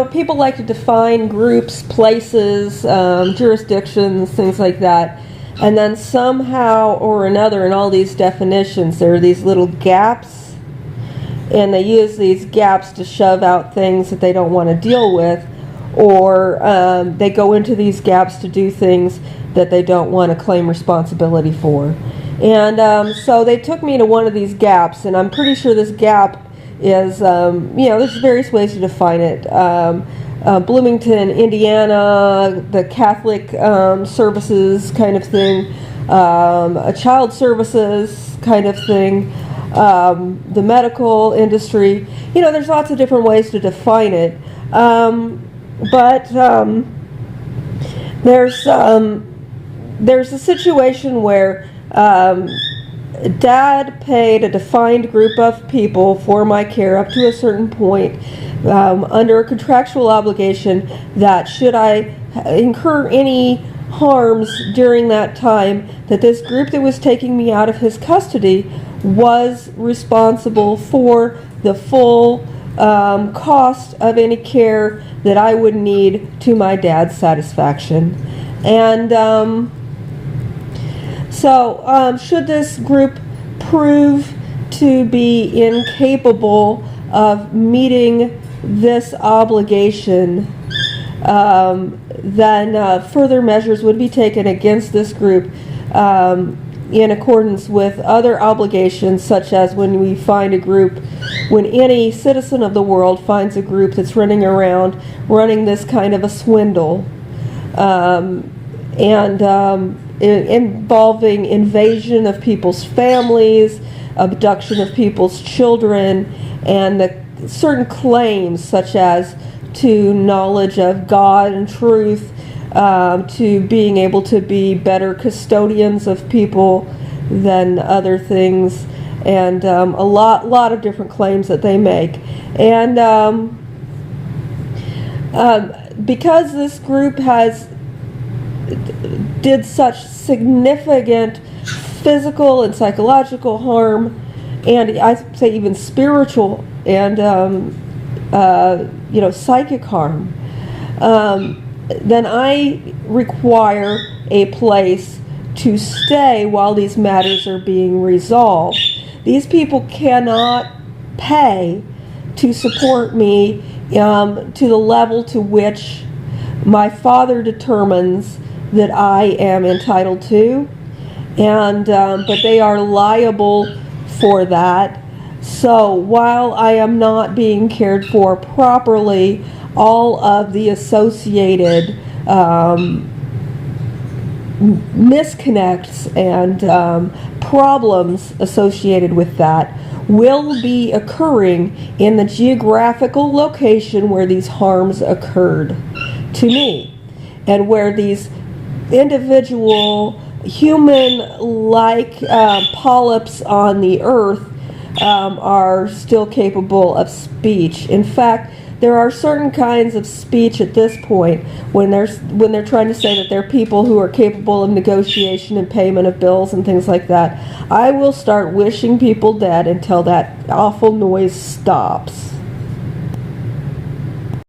people like to define groups, places, jurisdictions, things like that. And then somehow or another in all these definitions, there are these little gaps. And they use these gaps to shove out things that they don't want to deal with. Or they go into these gaps to do things that they don't want to claim responsibility for. And so they took me to one of these gaps, and I'm pretty sure this gap is, there's various ways to define it. Bloomington, Indiana, the Catholic services kind of thing, a child services kind of thing, the medical industry. There's lots of different ways to define it. But there's a situation where Dad paid a defined group of people for my care up to a certain point, under a contractual obligation that should I incur any harms during that time, that this group that was taking me out of his custody was responsible for the full cost of any care that I would need to my dad's satisfaction. And so should this group prove to be incapable of meeting this obligation, then further measures would be taken against this group in accordance with other obligations, such as when we find a group, when any citizen of the world finds a group that's running around running this kind of a swindle, involving invasion of people's families, abduction of people's children, and the certain claims such as to knowledge of God and truth, to being able to be better custodians of people than other things, and a lot of different claims that they make. And because this group did such significant physical and psychological harm, and I'd say even spiritual and psychic harm, then I require a place to stay while these matters are being resolved. These people cannot pay to support me to the level to which my father determines that I am entitled to, and but they are liable for that. So while I am not being cared for properly, all of the associated misconnects and problems associated with that will be occurring in the geographical location where these harms occurred to me, and where these individual human-like polyps on the earth are still capable of speech. In fact, there are certain kinds of speech at this point when they're trying to say that they're people who are capable of negotiation and payment of bills and things like that. I will start wishing people dead until that awful noise stops.